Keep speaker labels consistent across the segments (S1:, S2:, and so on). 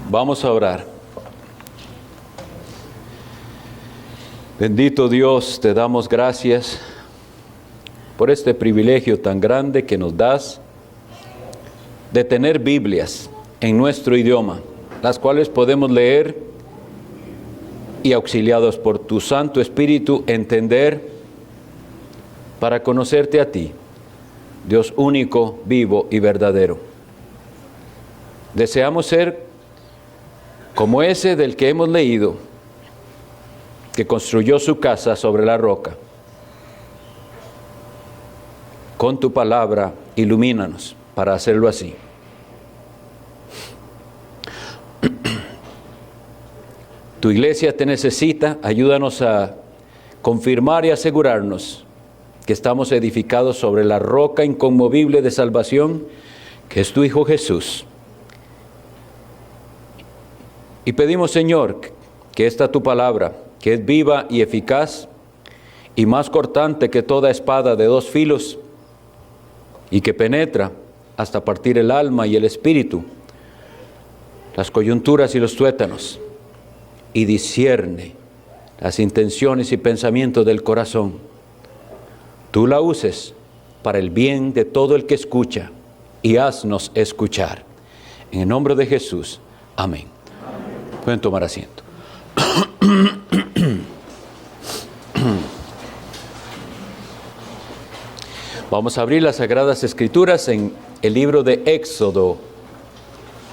S1: Vamos a orar. Bendito Dios, te damos gracias por este privilegio tan grande que nos das de tener Biblias en nuestro idioma, las cuales podemos leer y, auxiliados por tu Santo Espíritu, entender para conocerte a ti, Dios único, vivo y verdadero. Deseamos ser como ese del que hemos leído, que construyó su casa sobre la roca. Con tu palabra, ilumínanos para hacerlo así. Tu iglesia te necesita, ayúdanos a confirmar y asegurarnos que estamos edificados sobre la roca inconmovible de salvación, que es tu Hijo Jesús. Y pedimos, Señor, que esta tu palabra, que es viva y eficaz, y más cortante que toda espada de dos filos, y que penetra hasta partir el alma y el espíritu, las coyunturas y los tuétanos, y discierne las intenciones y pensamientos del corazón, tú la uses para el bien de todo el que escucha, y haznos escuchar. En el nombre de Jesús, amén. Pueden tomar asiento. Vamos a abrir las Sagradas Escrituras en el libro de Éxodo,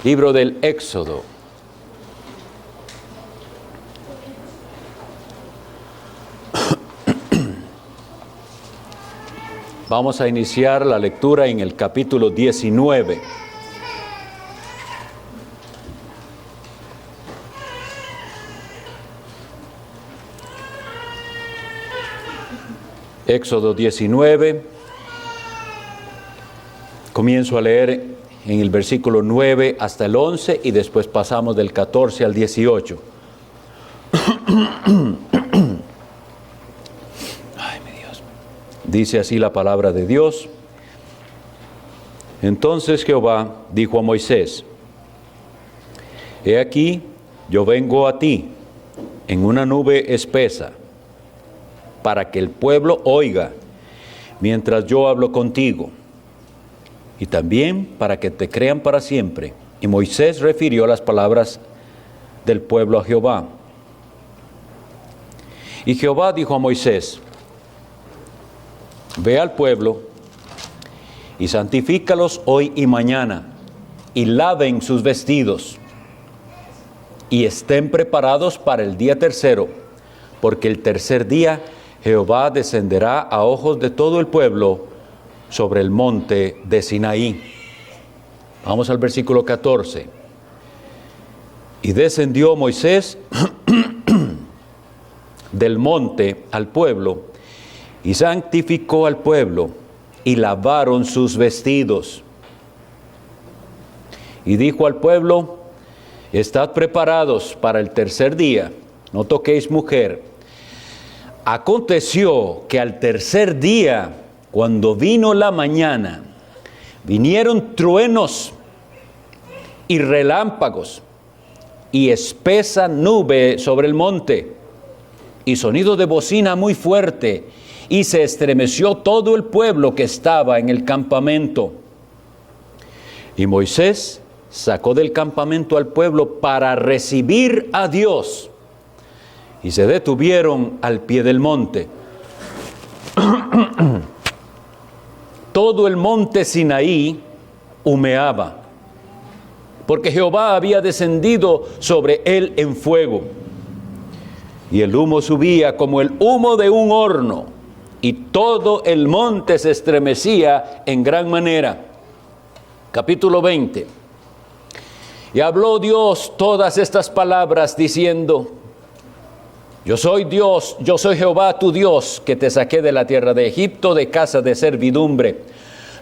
S1: libro del Éxodo. Vamos a iniciar la lectura en el capítulo 19. Éxodo 19, comienzo a leer en el versículo 9 hasta el 11 y después pasamos del 14 al 18. Ay, mi Dios. Dice así la palabra de Dios. Entonces Jehová dijo a Moisés: He aquí, yo vengo a ti en una nube espesa, para que el pueblo oiga mientras yo hablo contigo, y también para que te crean para siempre. Y Moisés refirió las palabras del pueblo a Jehová. Y Jehová dijo a Moisés: Ve al pueblo y santifícalos hoy y mañana, y laven sus vestidos, y estén preparados para el día tercero, porque el tercer día Jehová descenderá a ojos de todo el pueblo sobre el monte de Sinaí. Vamos al versículo 14. Y descendió Moisés del monte al pueblo, y santificó al pueblo, y lavaron sus vestidos. Y dijo al pueblo: Estad preparados para el tercer día, no toquéis mujer. Aconteció que al tercer día, cuando vino la mañana, vinieron truenos y relámpagos y espesa nube sobre el monte, y sonido de bocina muy fuerte, y se estremeció todo el pueblo que estaba en el campamento. Y Moisés sacó del campamento al pueblo para recibir a Dios, y se detuvieron al pie del monte. Todo el monte Sinaí humeaba, porque Jehová había descendido sobre él en fuego, y el humo subía como el humo de un horno, y todo el monte se estremecía en gran manera. Capítulo 20. Y habló Dios todas estas palabras diciendo: Yo soy Dios, yo soy Jehová tu Dios, que te saqué de la tierra de Egipto, de casa de servidumbre.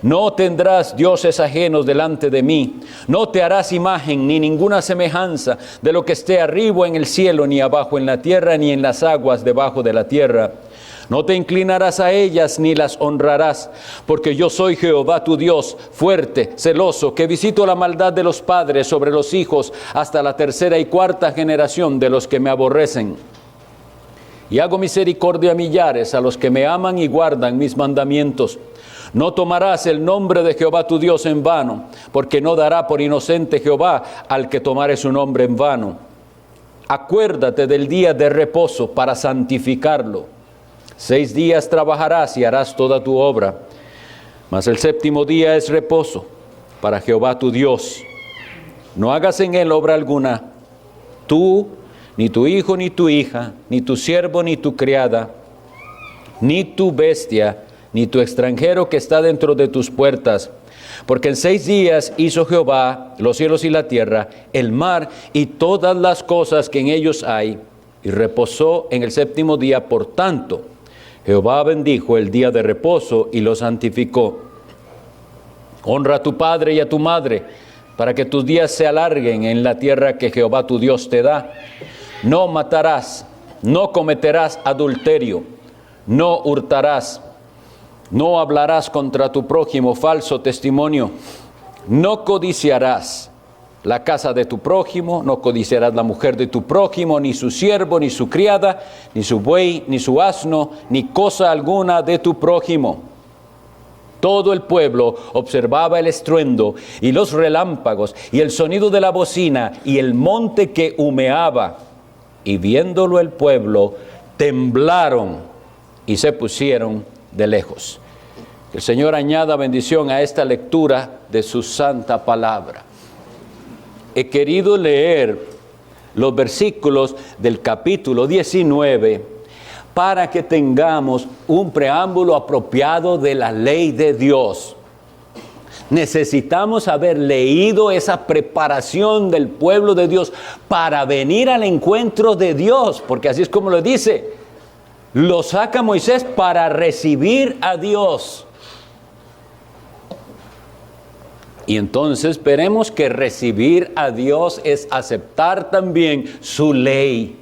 S1: No tendrás dioses ajenos delante de mí, no te harás imagen ni ninguna semejanza de lo que esté arriba en el cielo, ni abajo en la tierra, ni en las aguas debajo de la tierra. No te inclinarás a ellas ni las honrarás, porque yo soy Jehová tu Dios, fuerte, celoso, que visito la maldad de los padres sobre los hijos hasta la tercera y cuarta generación de los que me aborrecen. Y hago misericordia a millares, a los que me aman y guardan mis mandamientos. No tomarás el nombre de Jehová tu Dios en vano, porque no dará por inocente Jehová al que tomare su nombre en vano. Acuérdate del día de reposo para santificarlo. 6 días trabajarás y harás toda tu obra, mas el séptimo día es reposo para Jehová tu Dios. No hagas en él obra alguna, tú, ni tu hijo, ni tu hija, ni tu siervo, ni tu criada, ni tu bestia, ni tu extranjero que está dentro de tus puertas. Porque en 6 días hizo Jehová los cielos y la tierra, el mar y todas las cosas que en ellos hay, y reposó en el séptimo día. Por tanto, Jehová bendijo el día de reposo y lo santificó. Honra a tu padre y a tu madre, para que tus días se alarguen en la tierra que Jehová tu Dios te da. No matarás, no cometerás adulterio, no hurtarás, no hablarás contra tu prójimo falso testimonio, no codiciarás la casa de tu prójimo, no codiciarás la mujer de tu prójimo, ni su siervo, ni su criada, ni su buey, ni su asno, ni cosa alguna de tu prójimo. Todo el pueblo observaba el estruendo y los relámpagos y el sonido de la bocina y el monte que humeaba. Y viéndolo el pueblo, temblaron y se pusieron de lejos. Que el Señor añada bendición a esta lectura de su santa palabra. He querido leer los versículos del capítulo 19 para que tengamos un preámbulo apropiado de la ley de Dios. Necesitamos haber leído esa preparación del pueblo de Dios para venir al encuentro de Dios, porque así es como lo dice. Lo saca Moisés para recibir a Dios. Y entonces veremos que recibir a Dios es aceptar también su ley.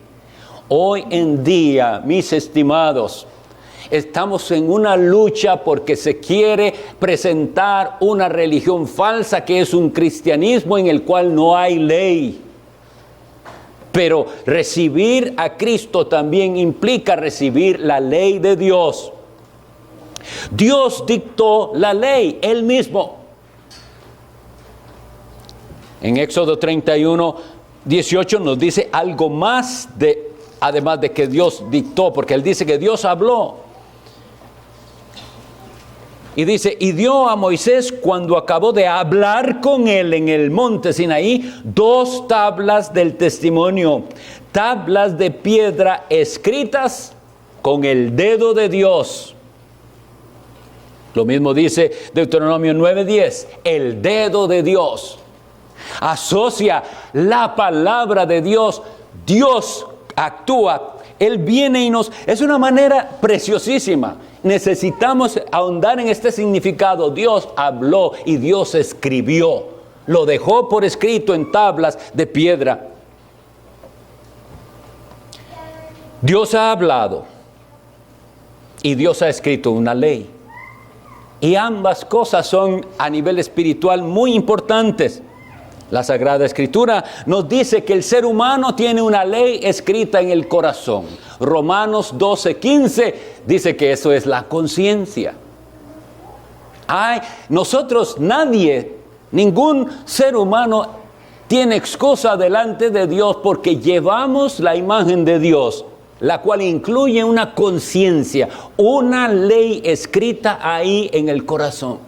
S1: Hoy en día, mis estimados, estamos en una lucha porque se quiere presentar una religión falsa que es un cristianismo en el cual no hay ley. Pero recibir a Cristo también implica recibir la ley de Dios. Dios dictó la ley, Él mismo. En Éxodo 31, 18 nos dice algo más además de que Dios dictó, porque Él dice que Dios habló. Y dice, y dio a Moisés cuando acabó de hablar con él en el monte Sinaí 2 tablas del testimonio, tablas de piedra escritas con el dedo de Dios. Lo mismo dice Deuteronomio 9:10, el dedo de Dios. Asocia la palabra de Dios, Dios actúa, Él viene y es una manera preciosísima. Necesitamos ahondar en este significado. Dios habló y Dios escribió, lo dejó por escrito en tablas de piedra. Dios ha hablado y Dios ha escrito una ley. Y ambas cosas son a nivel espiritual muy importantes. La Sagrada Escritura nos dice que el ser humano tiene una ley escrita en el corazón. Romanos 12:15 dice que eso es la conciencia. Ningún ser humano tiene excusa delante de Dios porque llevamos la imagen de Dios, la cual incluye una conciencia, una ley escrita ahí en el corazón.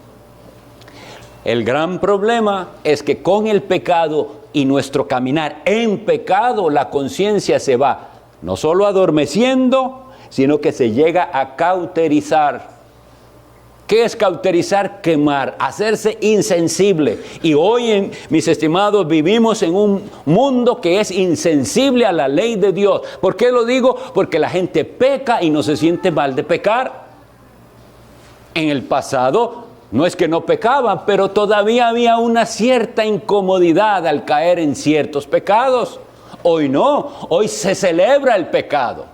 S1: El gran problema es que con el pecado y nuestro caminar en pecado, la conciencia se va no solo adormeciendo, sino que se llega a cauterizar. ¿Qué es cauterizar? Quemar, hacerse insensible. Y hoy, mis estimados, vivimos en un mundo que es insensible a la ley de Dios. ¿Por qué lo digo? Porque la gente peca y no se siente mal de pecar. En el pasado, no es que no pecaban, pero todavía había una cierta incomodidad al caer en ciertos pecados. Hoy no, hoy se celebra el pecado.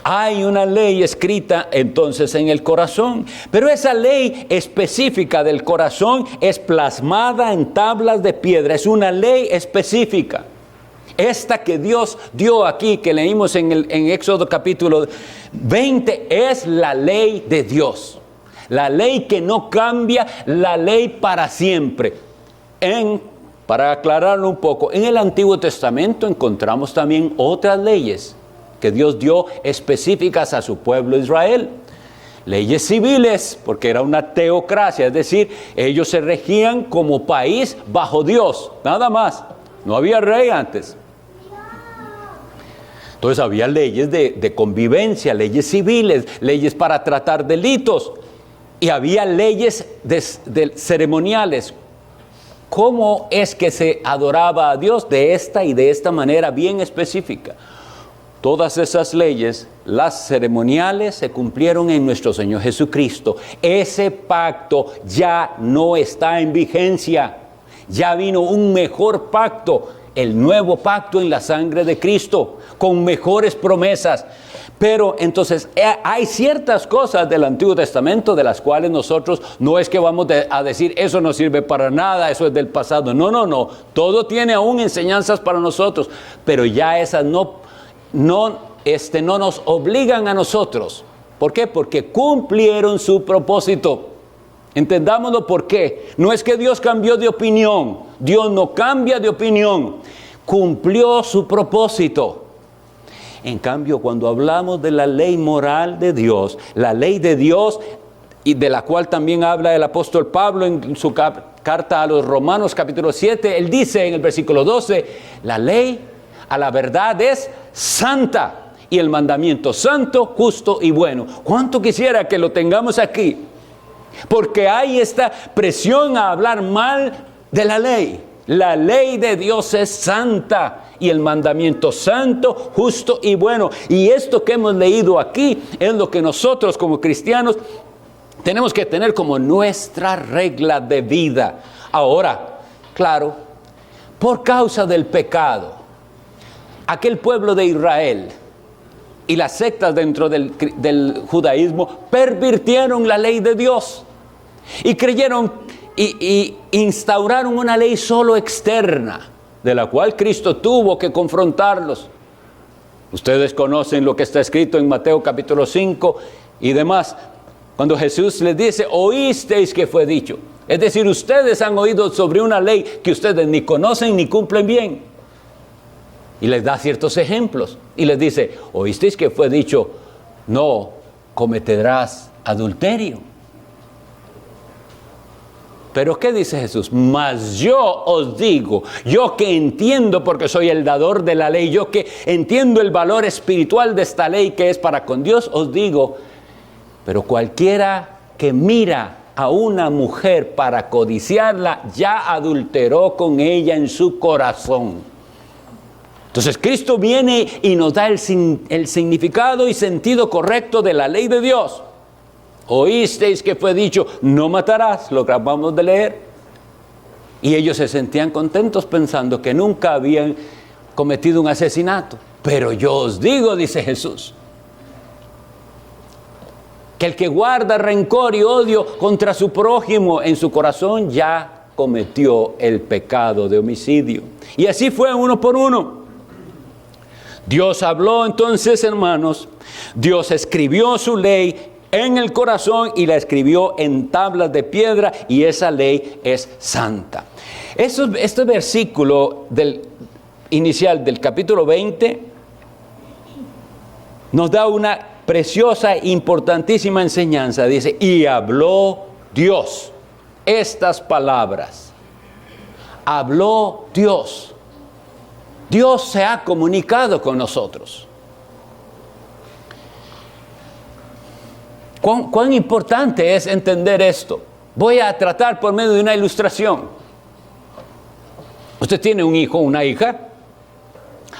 S1: Hay una ley escrita entonces en el corazón, pero esa ley específica del corazón es plasmada en tablas de piedra, es una ley específica. Esta que Dios dio aquí, que leímos en Éxodo capítulo 20, es la ley de Dios. La ley que no cambia, la ley para siempre. Para aclararlo un poco, en el Antiguo Testamento encontramos también otras leyes que Dios dio específicas a su pueblo Israel. Leyes civiles, porque era una teocracia, es decir, ellos se regían como país bajo Dios, nada más. No había rey antes. Entonces había leyes de convivencia, leyes civiles, leyes para tratar delitos. Y había leyes ceremoniales. ¿Cómo es que se adoraba a Dios? De esta y de esta manera bien específica. Todas esas leyes, las ceremoniales, se cumplieron en nuestro Señor Jesucristo. Ese pacto ya no está en vigencia. Ya vino un mejor pacto, el nuevo pacto en la sangre de Cristo, con mejores promesas. Pero entonces hay ciertas cosas del Antiguo Testamento de las cuales nosotros no es que vamos a decir eso no sirve para nada, eso es del pasado. No. Todo tiene aún enseñanzas para nosotros, pero ya esas no nos obligan a nosotros. ¿Por qué? Porque cumplieron su propósito. Entendámoslo por qué. No es que Dios cambió de opinión. Dios no cambia de opinión. Cumplió su propósito. En cambio, cuando hablamos de la ley moral de Dios, la ley de Dios, y de la cual también habla el apóstol Pablo en su carta a los Romanos capítulo 7, él dice en el versículo 12, la ley a la verdad es santa y el mandamiento santo, justo y bueno. ¿Cuánto quisiera que lo tengamos aquí? Porque hay esta presión a hablar mal de la ley. La ley de Dios es santa y el mandamiento santo, justo y bueno. Y esto que hemos leído aquí es lo que nosotros como cristianos tenemos que tener como nuestra regla de vida. Ahora, claro, por causa del pecado, aquel pueblo de Israel y las sectas dentro del judaísmo pervirtieron la ley de Dios y creyeron y instauraron una ley solo externa, de la cual Cristo tuvo que confrontarlos. Ustedes conocen lo que está escrito en Mateo capítulo 5 y demás, cuando Jesús les dice, oísteis que fue dicho. Es decir, ustedes han oído sobre una ley que ustedes ni conocen ni cumplen bien. Y les da ciertos ejemplos. Y les dice, oísteis que fue dicho, no cometerás adulterio. Pero ¿qué dice Jesús? Mas yo os digo, yo que entiendo porque soy el dador de la ley, yo que entiendo el valor espiritual de esta ley que es para con Dios, os digo, pero cualquiera que mira a una mujer para codiciarla, ya adulteró con ella en su corazón. Entonces Cristo viene y nos da el significado y sentido correcto de la ley de Dios. Oísteis que fue dicho, no matarás, lo acabamos de leer. Y ellos se sentían contentos pensando que nunca habían cometido un asesinato. Pero yo os digo, dice Jesús, que el que guarda rencor y odio contra su prójimo en su corazón ya cometió el pecado de homicidio. Y así fue uno por uno. Dios habló entonces, hermanos, Dios escribió su ley en el corazón y la escribió en tablas de piedra y esa ley es santa. Este versículo inicial del capítulo 20 nos da una preciosa, importantísima enseñanza. Dice, y habló Dios estas palabras. Habló Dios. Dios se ha comunicado con nosotros. ¿Cuán importante es entender esto? Voy a tratar por medio de una ilustración. Usted tiene un hijo o una hija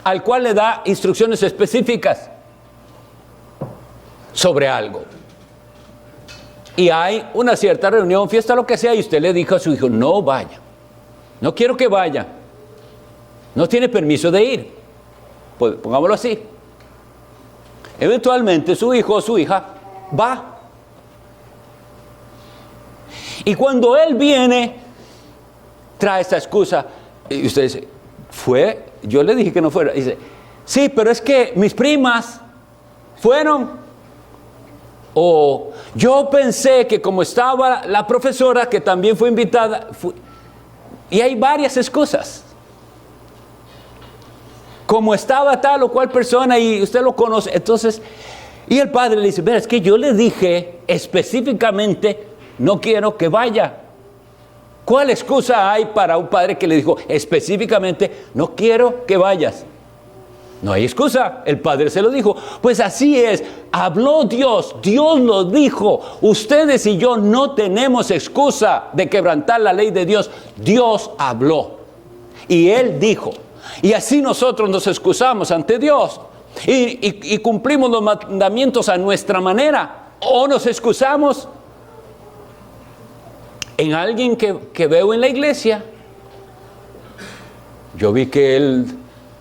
S1: al cual le da instrucciones específicas sobre algo. Y hay una cierta reunión, fiesta, lo que sea, y usted le dijo a su hijo, no vaya. No quiero que vaya. No tiene permiso de ir. Pues, pongámoslo así. eventualmente su hijo o su hija va. Y cuando él viene, trae esta excusa. Y usted dice, yo le dije que no fuera. Dice, sí, pero es que mis primas fueron. O yo pensé que como estaba la profesora, que también fue invitada, y hay varias excusas. Como estaba tal o cual persona y usted lo conoce, entonces, y el padre le dice, es que yo le dije específicamente, no quiero que vaya. ¿Cuál excusa hay para un padre que le dijo específicamente, no quiero que vayas? No hay excusa, el padre se lo dijo. Pues así es, habló Dios, Dios lo dijo. Ustedes y yo no tenemos excusa de quebrantar la ley de Dios. Dios habló y Él dijo. Y así nosotros nos excusamos ante Dios y cumplimos los mandamientos a nuestra manera. O nos excusamos en alguien que veo en la iglesia. Yo vi que él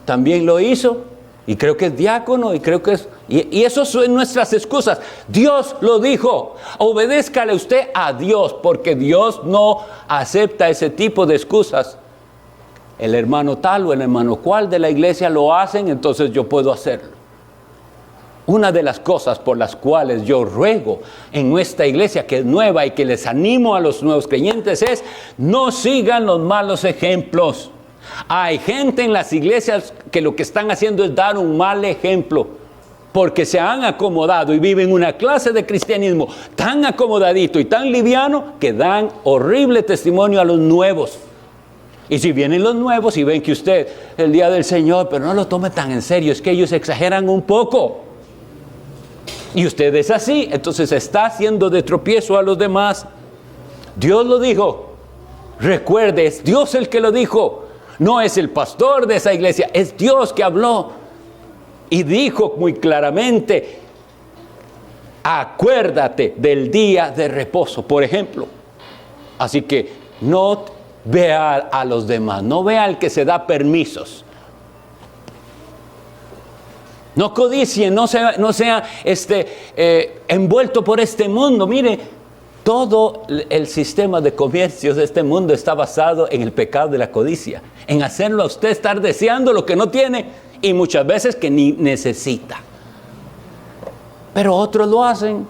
S1: también lo hizo y creo que es diácono y creo que es... Y eso son nuestras excusas. Dios lo dijo. Obedézcale usted a Dios, porque Dios no acepta ese tipo de excusas. El hermano tal o el hermano cual de la iglesia lo hacen, entonces yo puedo hacerlo. Una de las cosas por las cuales yo ruego en nuestra iglesia, que es nueva y que les animo a los nuevos creyentes, es no sigan los malos ejemplos. Hay gente en las iglesias que lo que están haciendo es dar un mal ejemplo, porque se han acomodado y viven una clase de cristianismo tan acomodadito y tan liviano que dan horrible testimonio a los nuevos. Y si vienen los nuevos y ven que usted, el día del Señor, pero no lo tome tan en serio, es que ellos exageran un poco. Y usted es así, entonces está haciendo de tropiezo a los demás. Dios lo dijo. Recuerde, es Dios el que lo dijo. No es el pastor de esa iglesia, es Dios que habló. Y dijo muy claramente, acuérdate del día de reposo, por ejemplo. Así que no vea a los demás, no vea al que se da permisos. No codicien, no sea envuelto por este mundo. Mire, todo el sistema de comercios de este mundo está basado en el pecado de la codicia, en hacerlo a usted estar deseando lo que no tiene y muchas veces que ni necesita. Pero otros lo hacen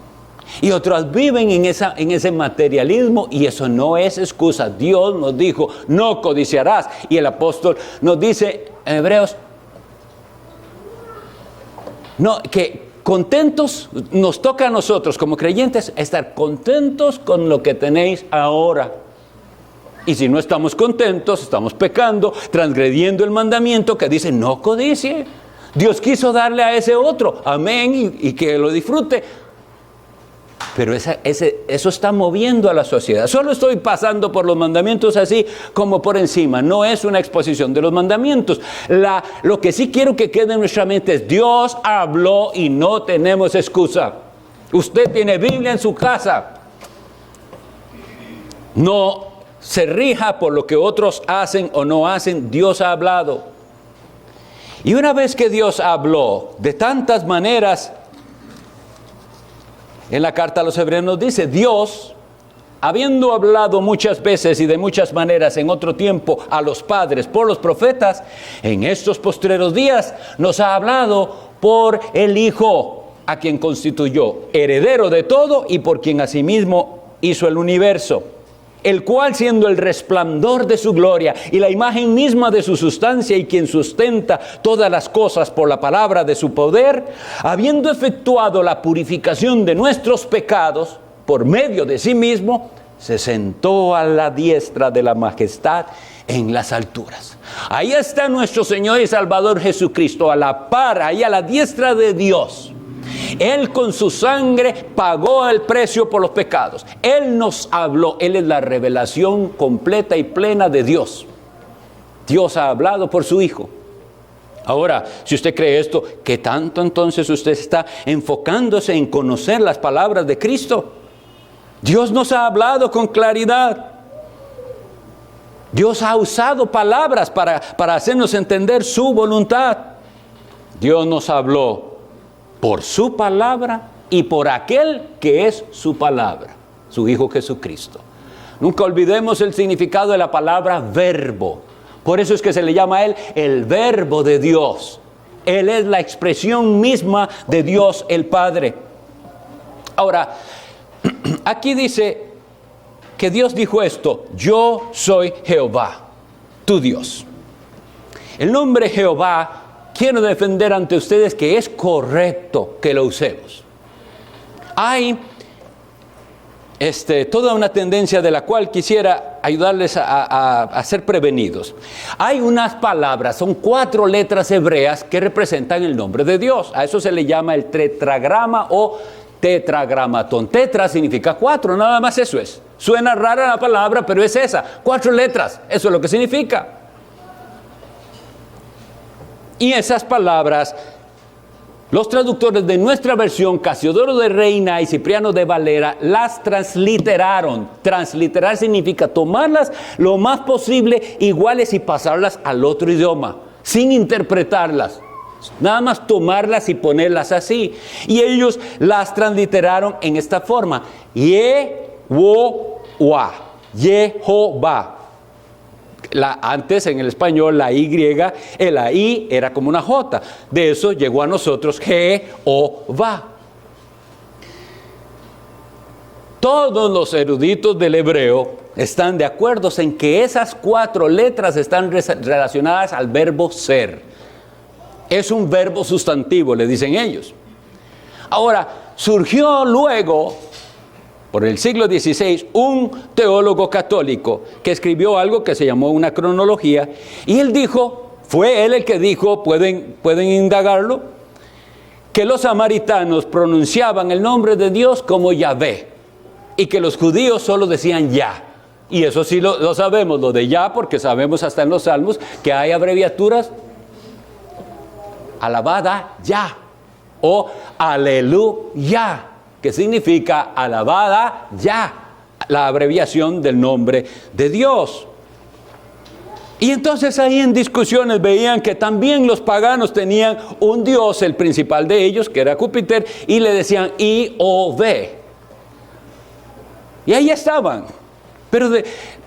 S1: y otros viven en ese materialismo, y eso no es excusa. Dios nos dijo, no codiciarás, y el apóstol nos dice en Hebreos, no, que contentos, nos toca a nosotros como creyentes estar contentos con lo que tenéis ahora. Y si no estamos contentos, estamos pecando, transgrediendo el mandamiento que dice no codicie. Dios quiso darle a ese otro, amén, y que lo disfrute. Pero eso está moviendo a la sociedad. Solo estoy pasando por los mandamientos así como por encima. No es una exposición de los mandamientos. Lo que sí quiero que quede en nuestra mente es Dios habló y no tenemos excusa. Usted tiene Biblia en su casa. No se rija por lo que otros hacen o no hacen. Dios ha hablado. Y una vez que Dios habló de tantas maneras, en la carta a los Hebreos nos dice, Dios, habiendo hablado muchas veces y de muchas maneras en otro tiempo a los padres por los profetas, en estos postreros días nos ha hablado por el Hijo, a quien constituyó heredero de todo y por quien asimismo hizo el universo, el cual, siendo el resplandor de su gloria y la imagen misma de su sustancia, y quien sustenta todas las cosas por la palabra de su poder, habiendo efectuado la purificación de nuestros pecados por medio de sí mismo, se sentó a la diestra de la majestad en las alturas. Ahí está nuestro Señor y Salvador Jesucristo, a la par, ahí a la diestra de Dios. Él con su sangre pagó el precio por los pecados. Él nos habló. Él es la revelación completa y plena de Dios. Dios ha hablado por su Hijo. Ahora, si usted cree esto, ¿qué tanto entonces usted está enfocándose en conocer las palabras de Cristo? Dios nos ha hablado con claridad. Dios ha usado palabras para hacernos entender su voluntad. Dios nos habló por su palabra y por aquel que es su palabra, su Hijo Jesucristo. Nunca olvidemos el significado de la palabra verbo. Por eso es que se le llama a Él el Verbo de Dios. Él es la expresión misma de Dios el Padre. Ahora, aquí dice que Dios dijo esto: yo soy Jehová, tu Dios. El nombre Jehová, quiero defender ante ustedes que es correcto que lo usemos. Hay toda una tendencia de la cual quisiera ayudarles a ser prevenidos. Hay unas palabras, son 4 letras hebreas que representan el nombre de Dios. A eso se le llama el tetragrama o tetragramatón. Tetra significa 4, nada más eso es. Suena rara la palabra, pero es esa, 4 letras, eso es lo que significa. Y esas palabras, los traductores de nuestra versión, Casiodoro de Reina y Cipriano de Valera, las transliteraron. Transliterar significa tomarlas lo más posible iguales y pasarlas al otro idioma, sin interpretarlas. Nada más tomarlas y ponerlas así. Y ellos las transliteraron en esta forma: Yehová, Jehová. Antes en el español la Y, la I era como una J. De eso llegó a nosotros Jehová. Todos los eruditos del hebreo están de acuerdo en que esas 4 letras están relacionadas al verbo ser. Es un verbo sustantivo, le dicen ellos. Ahora, surgió luego, por el siglo XVI, un teólogo católico que escribió algo que se llamó una cronología, y él dijo, fue él el que dijo, pueden indagarlo, que los samaritanos pronunciaban el nombre de Dios como Yahvé, y que los judíos solo decían Yah. Y eso sí lo sabemos, lo de Yah, porque sabemos hasta en los Salmos que hay abreviaturas: alabada Yah o aleluya, que significa alabada Yah, la abreviación del nombre de Dios. Y entonces ahí en discusiones veían que también los paganos tenían un dios, el principal de ellos, que era Júpiter, y le decían I-O-V. Y ahí estaban.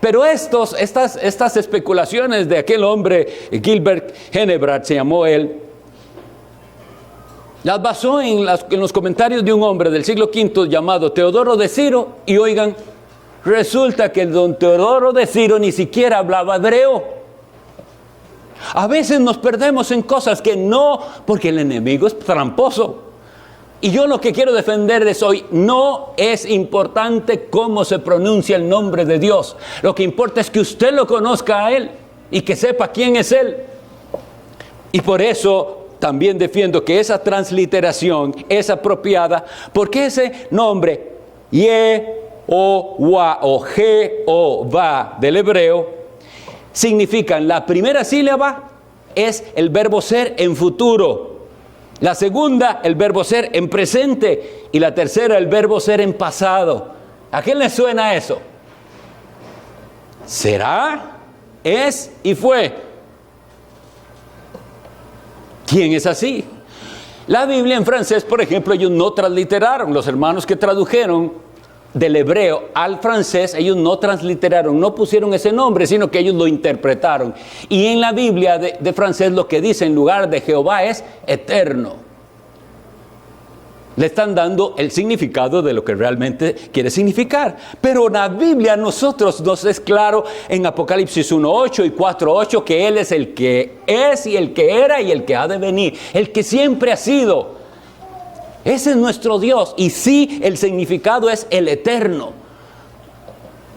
S1: Pero estas especulaciones de aquel hombre, Gilbert Hennebrat se llamó él, las basó en los comentarios de un hombre del siglo V llamado Teodoro de Ciro. Y oigan, resulta que el don Teodoro de Ciro ni siquiera hablaba hebreo. A veces nos perdemos en cosas que no, porque el enemigo es tramposo. Y yo lo que quiero defenderles hoy, no es importante cómo se pronuncia el nombre de Dios. Lo que importa es que usted lo conozca a Él y que sepa quién es Él. Y por eso también defiendo que esa transliteración es apropiada, porque ese nombre Yehová o Jehová del hebreo significan: la primera sílaba es el verbo ser en futuro, la segunda el verbo ser en presente y la tercera el verbo ser en pasado. ¿A quién le suena eso? Será, es y fue. ¿Quién es así? La Biblia en francés, por ejemplo, ellos no transliteraron. Los hermanos que tradujeron del hebreo al francés, ellos no transliteraron, no pusieron ese nombre, sino que ellos lo interpretaron. Y en la Biblia de francés lo que dice en lugar de Jehová es eterno. Le están dando el significado de lo que realmente quiere significar. Pero en la Biblia a nosotros nos es claro en Apocalipsis 1:8 y 4:8 que Él es el que es y el que era y el que ha de venir, el que siempre ha sido. Ese es nuestro Dios. Y sí, el significado es el eterno.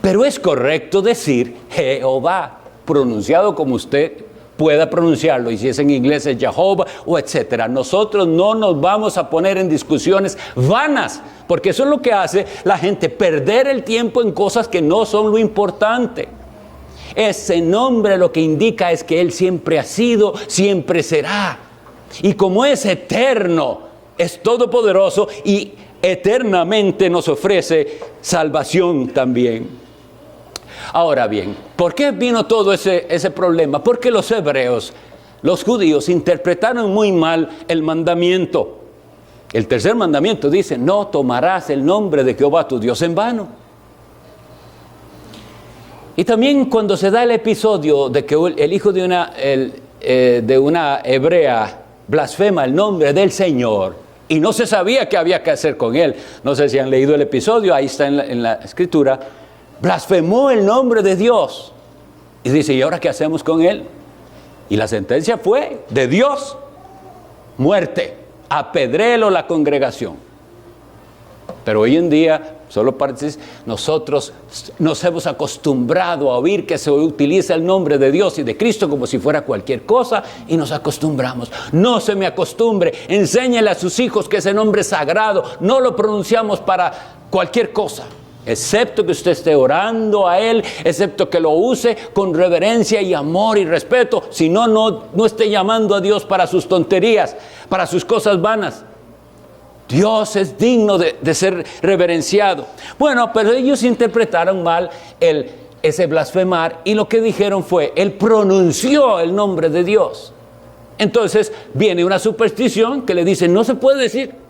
S1: Pero es correcto decir Jehová, pronunciado como usted pueda pronunciarlo, y si es en inglés es Jehová o etcétera. Nosotros no nos vamos a poner en discusiones vanas, porque eso es lo que hace la gente, perder el tiempo en cosas que no son lo importante. Ese nombre lo que indica es que Él siempre ha sido, siempre será, y como es eterno, es todopoderoso y eternamente nos ofrece salvación también. Ahora bien, ¿por qué vino todo ese problema? Porque los hebreos, los judíos, interpretaron muy mal el mandamiento. El tercer mandamiento dice, no tomarás el nombre de Jehová tu Dios en vano. Y también cuando se da el episodio de que el hijo de una hebrea blasfema el nombre del Señor y no se sabía qué había que hacer con él. No sé si han leído el episodio, ahí está en la escritura. Blasfemó el nombre de Dios. Y dice, ¿y ahora qué hacemos con él? Y la sentencia fue de Dios, muerte, apedréelo la congregación. Pero hoy en día, solo para decir, nosotros nos hemos acostumbrado a oír que se utiliza el nombre de Dios y de Cristo como si fuera cualquier cosa y nos acostumbramos. No se me acostumbre, enséñele a sus hijos que ese nombre es sagrado, no lo pronunciamos para cualquier cosa. Excepto que usted esté orando a Él, excepto que lo use con reverencia y amor y respeto. Si no, no esté llamando a Dios para sus tonterías, para sus cosas vanas. Dios es digno de ser reverenciado. Bueno, pero ellos interpretaron mal ese blasfemar y lo que dijeron fue, Él pronunció el nombre de Dios. Entonces viene una superstición que le dice, no se puede decir.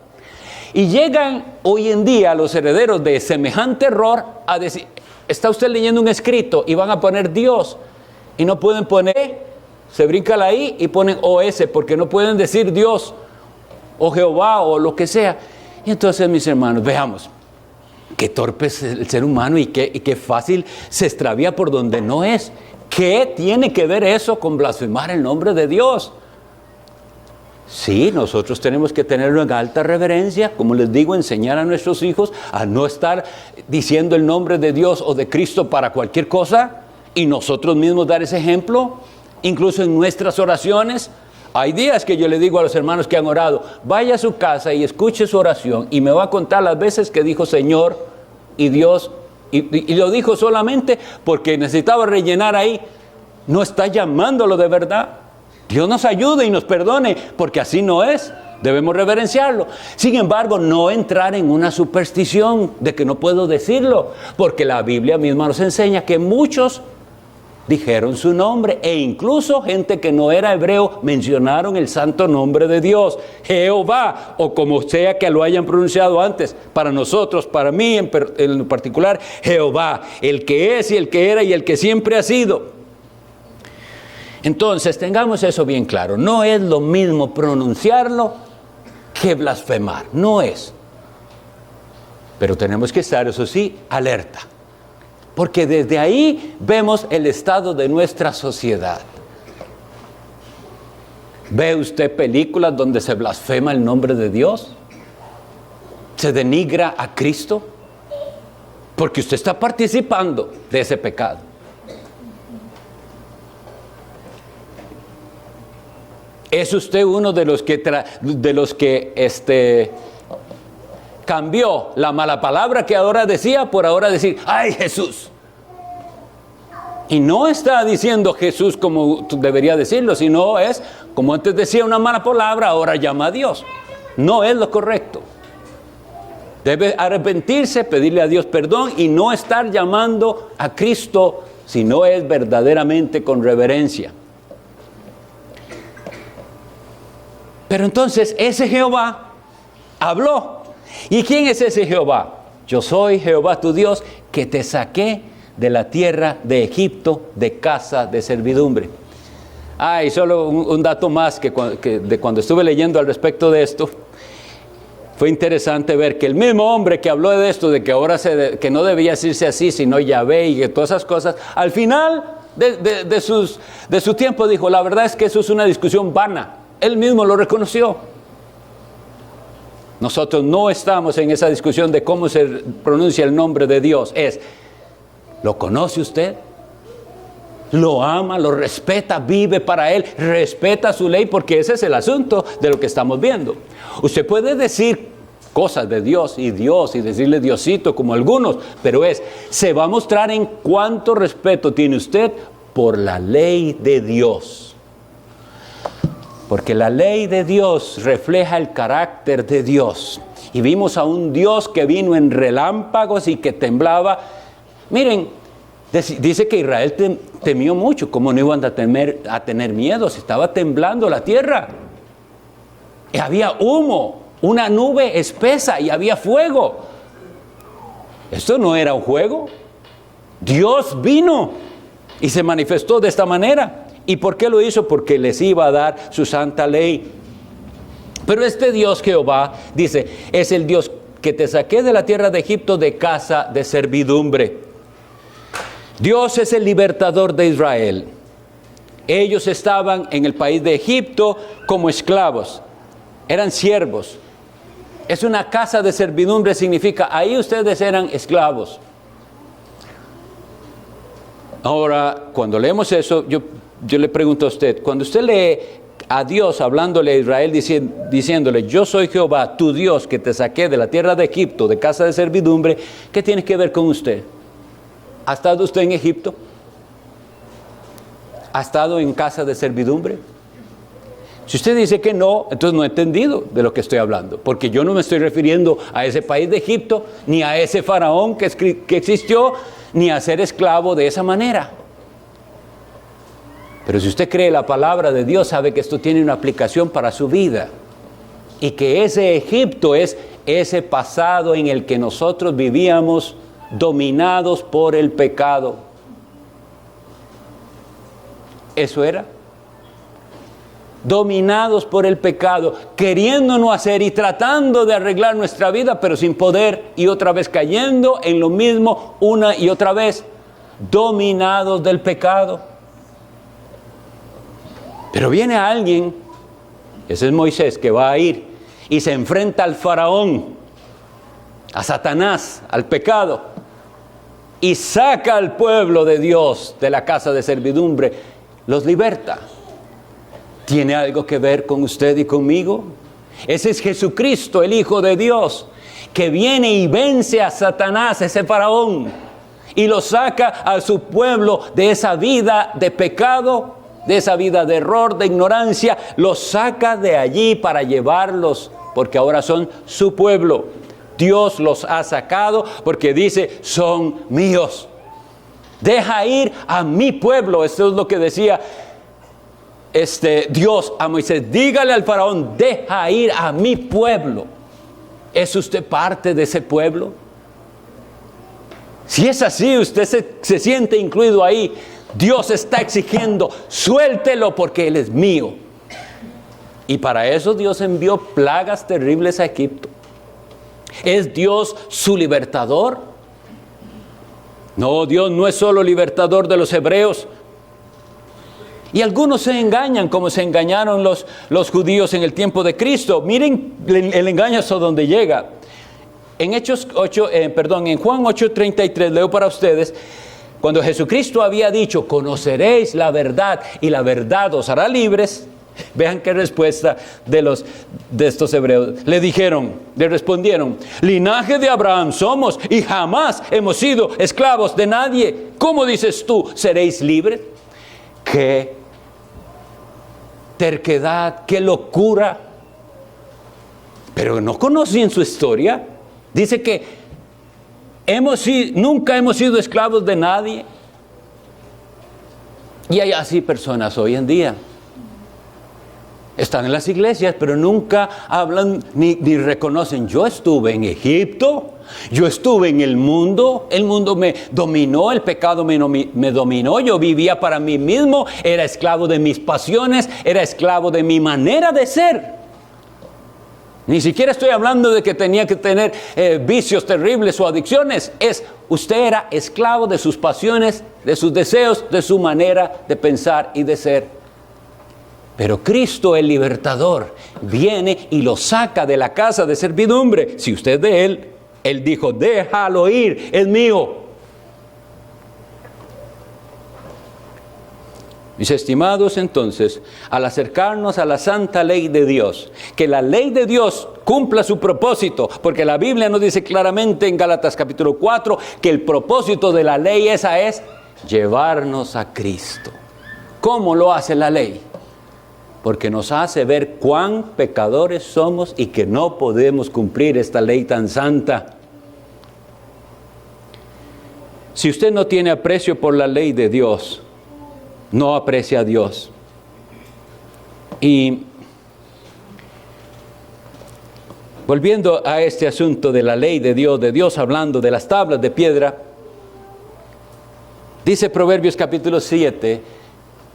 S1: Y llegan hoy en día los herederos de semejante error a decir, está usted leyendo un escrito y van a poner Dios y no pueden poner, se brinca la I y ponen OS porque no pueden decir Dios o Jehová o lo que sea. Y entonces, mis hermanos, veamos, qué torpe es el ser humano y qué fácil se extravía por donde no es. ¿Qué tiene que ver eso con blasfemar el nombre de Dios? Sí, nosotros tenemos que tenerlo en alta reverencia, como les digo, enseñar a nuestros hijos a no estar diciendo el nombre de Dios o de Cristo para cualquier cosa y nosotros mismos dar ese ejemplo, incluso en nuestras oraciones. Hay días que yo le digo a los hermanos que han orado, vaya a su casa y escuche su oración y me va a contar las veces que dijo Señor y Dios y lo dijo solamente porque necesitaba rellenar ahí, no está llamándolo de verdad. Dios nos ayude y nos perdone, porque así no es. Debemos reverenciarlo. Sin embargo, no entrar en una superstición de que no puedo decirlo, porque la Biblia misma nos enseña que muchos dijeron su nombre, e incluso gente que no era hebreo mencionaron el santo nombre de Dios, Jehová, o como sea que lo hayan pronunciado antes. Para nosotros, para mí en particular, Jehová, el que es y el que era y el que siempre ha sido. Entonces, tengamos eso bien claro. No es lo mismo pronunciarlo que blasfemar. No es. Pero tenemos que estar, eso sí, alerta. Porque desde ahí vemos el estado de nuestra sociedad. ¿Ve usted películas donde se blasfema el nombre de Dios? ¿Se denigra a Cristo? Porque usted está participando de ese pecado. ¿Es usted uno de los que cambió la mala palabra que ahora decía por ahora decir, ¡ay, Jesús! Y no está diciendo Jesús como debería decirlo, sino es, como antes decía una mala palabra, ahora llama a Dios. No es lo correcto. Debe arrepentirse, pedirle a Dios perdón y no estar llamando a Cristo, si no es verdaderamente con reverencia. Pero entonces ese Jehová habló. ¿Y quién es ese Jehová? Yo soy Jehová tu Dios que te saqué de la tierra de Egipto de casa de servidumbre. Y solo un dato más de cuando estuve leyendo al respecto de esto. Fue interesante ver que el mismo hombre que habló de esto, de que ahora que no debía decirse así, sino Yahvé y todas esas cosas, al final de su tiempo dijo, la verdad es que eso es una discusión vana. Él mismo lo reconoció. Nosotros no estamos en esa discusión de cómo se pronuncia el nombre de Dios. ¿Lo conoce usted? ¿Lo ama? ¿Lo respeta? ¿Vive para Él? ¿Respeta su ley? Porque ese es el asunto de lo que estamos viendo. Usted puede decir cosas de Dios y decirle Diosito como algunos, pero se va a mostrar en cuánto respeto tiene usted por la ley de Dios. Porque la ley de Dios refleja el carácter de Dios. Y vimos a un Dios que vino en relámpagos y que temblaba. Miren, dice que Israel temió mucho. ¿Cómo no iban a tener miedo? Si estaba temblando la tierra. Y había humo. una nube espesa y había fuego. Esto no era un juego. Dios vino y se manifestó de esta manera. ¿Y por qué lo hizo? Porque les iba a dar su santa ley. Pero este Dios Jehová, dice, es el Dios que te saqué de la tierra de Egipto de casa de servidumbre. Dios es el libertador de Israel. Ellos estaban en el país de Egipto como esclavos. Eran siervos. Es una casa de servidumbre, significa, ahí ustedes eran esclavos. Ahora, cuando leemos eso, yo le pregunto a usted, cuando usted lee a Dios hablándole a Israel diciéndole, yo soy Jehová, tu Dios, que te saqué de la tierra de Egipto, de casa de servidumbre, ¿qué tiene que ver con usted? ¿Ha estado usted en Egipto? ¿Ha estado en casa de servidumbre? Si usted dice que no, entonces no he entendido de lo que estoy hablando, porque yo no me estoy refiriendo a ese país de Egipto, ni a ese faraón que existió, ni a ser esclavo de esa manera. Pero si usted cree la palabra de Dios, sabe que esto tiene una aplicación para su vida, y que ese Egipto es ese pasado en el que nosotros vivíamos dominados por el pecado. Eso era. Dominados por el pecado, queriendo no hacer y tratando de arreglar nuestra vida, pero sin poder, y otra vez cayendo en lo mismo una y otra vez, dominados del pecado. Pero viene alguien, ese es Moisés, que va a ir y se enfrenta al faraón, a Satanás, al pecado, y saca al pueblo de Dios de la casa de servidumbre, los liberta. ¿Tiene algo que ver con usted y conmigo? Ese es Jesucristo, el Hijo de Dios, que viene y vence a Satanás, ese faraón, y lo saca a su pueblo de esa vida de pecado, de esa vida de error, de ignorancia, los saca de allí para llevarlos, porque ahora son su pueblo. Dios los ha sacado porque dice, son míos. Deja ir a mi pueblo. Esto es lo que decía Dios a Moisés, dígale al faraón, deja ir a mi pueblo. ¿Es usted parte de ese pueblo? Si es así, usted se siente incluido ahí. Dios está exigiendo, suéltelo porque Él es mío. Y para eso Dios envió plagas terribles a Egipto. ¿Es Dios su libertador? No, Dios no es solo libertador de los hebreos. Y algunos se engañan como se engañaron los judíos en el tiempo de Cristo. Miren el engaño hasta donde llega. En en Juan 8:33 leo para ustedes, cuando Jesucristo había dicho, conoceréis la verdad y la verdad os hará libres. Vean qué respuesta de estos hebreos. Le respondieron, linaje de Abraham somos y jamás hemos sido esclavos de nadie. ¿Cómo dices tú, seréis libres? ¡Qué terquedad, qué locura! Pero no conocen su historia. Dice que nunca hemos sido esclavos de nadie. Y hay así personas hoy en día. Están en las iglesias, pero nunca hablan ni reconocen. Yo estuve en Egipto, yo estuve en el mundo me dominó, el pecado me dominó, yo vivía para mí mismo, era esclavo de mis pasiones, era esclavo de mi manera de ser. Ni siquiera estoy hablando de que tenía que tener vicios terribles o adicciones. Usted era esclavo de sus pasiones, de sus deseos, de su manera de pensar y de ser. Pero Cristo, el libertador, viene y lo saca de la casa de servidumbre. Si usted de Él dijo, déjalo ir, es mío. Mis estimados, entonces, al acercarnos a la santa ley de Dios, que la ley de Dios cumpla su propósito, porque la Biblia nos dice claramente en Gálatas capítulo 4, que el propósito de la ley esa es llevarnos a Cristo. ¿Cómo lo hace la ley? Porque nos hace ver cuán pecadores somos y que no podemos cumplir esta ley tan santa. Si usted no tiene aprecio por la ley de Dios, no aprecia a Dios. Y Volviendo a este asunto de la ley de Dios hablando de las tablas de piedra, dice Proverbios capítulo 7,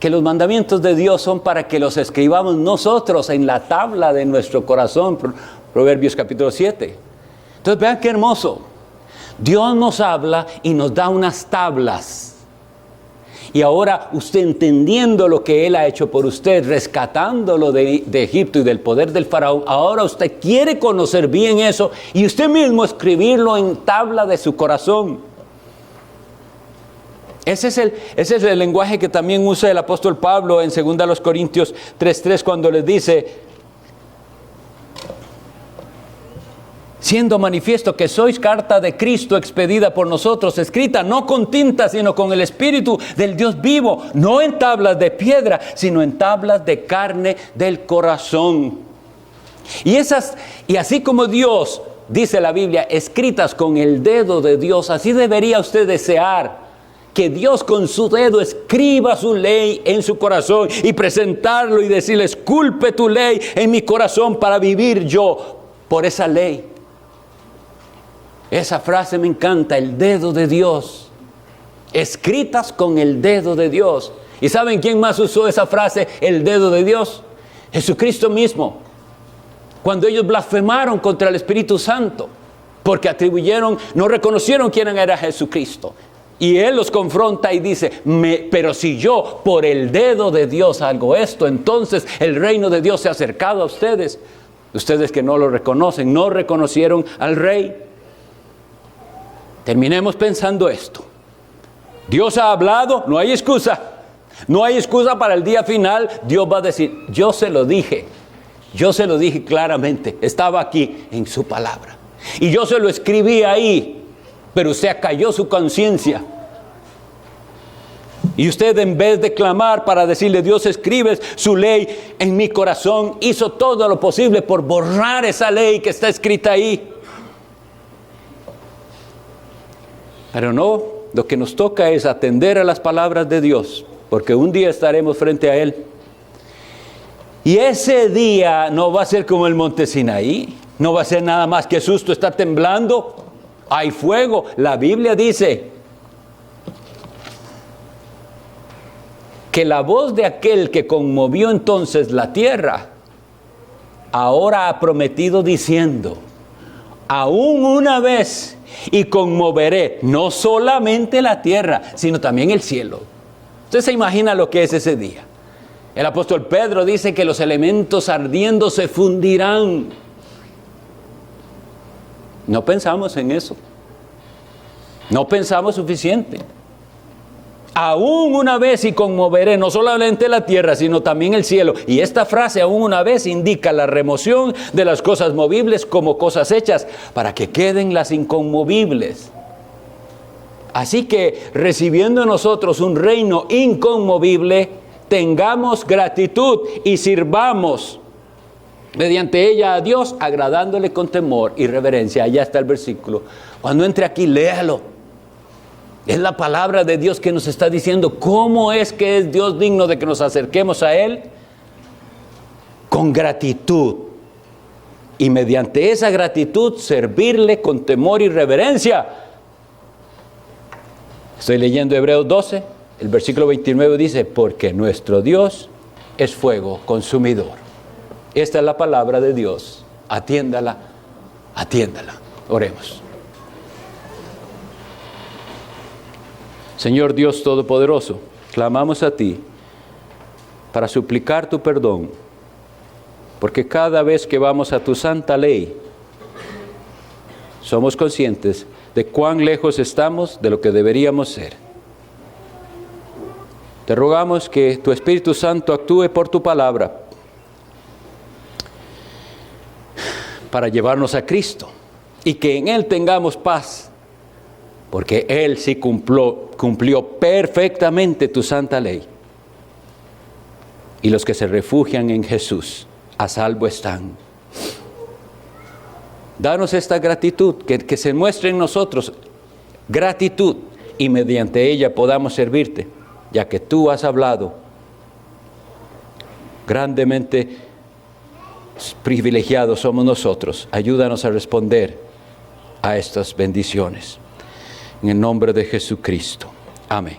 S1: que los mandamientos de Dios son para que los escribamos nosotros en la tabla de nuestro corazón. Proverbios capítulo 7. Entonces vean qué hermoso. Dios nos habla y nos da unas tablas. Y ahora usted, entendiendo lo que Él ha hecho por usted, rescatándolo de Egipto y del poder del faraón, ahora usted quiere conocer bien eso y usted mismo escribirlo en tabla de su corazón. Ese es el lenguaje que también usa el apóstol Pablo en 2 Corintios 3:3 cuando les dice: siendo manifiesto que sois carta de Cristo expedida por nosotros, escrita no con tinta, sino con el Espíritu del Dios vivo, no en tablas de piedra, sino en tablas de carne del corazón. Y así como Dios, dice la Biblia, escritas con el dedo de Dios, así debería usted desear que Dios con su dedo escriba su ley en su corazón y presentarlo y decirle: esculpe tu ley en mi corazón para vivir yo por esa ley. Esa frase me encanta, el dedo de Dios, escritas con el dedo de Dios. ¿Y saben quién más usó esa frase, el dedo de Dios? Jesucristo mismo. Cuando ellos blasfemaron contra el Espíritu Santo, porque no reconocieron quién era Jesucristo. Y Él los confronta y dice: pero si yo por el dedo de Dios hago esto, entonces el reino de Dios se ha acercado a ustedes. Ustedes que no lo reconocen, no reconocieron al Rey. Terminemos pensando esto. Dios ha hablado, no hay excusa. No hay excusa para el día final. Dios va a decir: yo se lo dije claramente. Estaba aquí en su palabra. Y yo se lo escribí ahí, pero usted acalló su conciencia. Y usted, en vez de clamar para decirle: Dios, escribe su ley en mi corazón, hizo todo lo posible por borrar esa ley que está escrita ahí. Pero no, lo que nos toca es atender a las palabras de Dios, porque un día estaremos frente a Él. Y ese día no va a ser como el monte Sinaí, no va a ser nada más que susto, está temblando, hay fuego. La Biblia dice que la voz de aquel que conmovió entonces la tierra, ahora ha prometido diciendo: aún una vez, y conmoveré no solamente la tierra, sino también el cielo. Usted se imagina lo que es ese día. El apóstol Pedro dice que los elementos ardiendo se fundirán. No pensamos en eso. No pensamos suficiente. Aún una vez y conmoveré no solamente la tierra, sino también el cielo. Y esta frase, aún una vez, indica la remoción de las cosas movibles como cosas hechas, para que queden las inconmovibles. Así que, recibiendo nosotros un reino inconmovible, tengamos gratitud y sirvamos mediante ella a Dios, agradándole con temor y reverencia. Allá está el versículo. Cuando entre aquí, léalo. Es la palabra de Dios que nos está diciendo cómo es que es Dios digno de que nos acerquemos a Él. Con gratitud. Y mediante esa gratitud servirle con temor y reverencia. Estoy leyendo Hebreos 12, el versículo 29 dice: porque nuestro Dios es fuego consumidor. Esta es la palabra de Dios. Atiéndala, atiéndala. Oremos. Señor Dios Todopoderoso, clamamos a ti para suplicar tu perdón, porque cada vez que vamos a tu santa ley, somos conscientes de cuán lejos estamos de lo que deberíamos ser. Te rogamos que tu Espíritu Santo actúe por tu palabra para llevarnos a Cristo y que en Él tengamos paz, porque Él sí cumplió perfectamente tu santa ley. Y los que se refugian en Jesús, a salvo están. Danos esta gratitud, que se muestre en nosotros gratitud, y mediante ella podamos servirte, ya que tú has hablado grandemente privilegiados somos nosotros. Ayúdanos a responder a estas bendiciones. En el nombre de Jesucristo. Amén.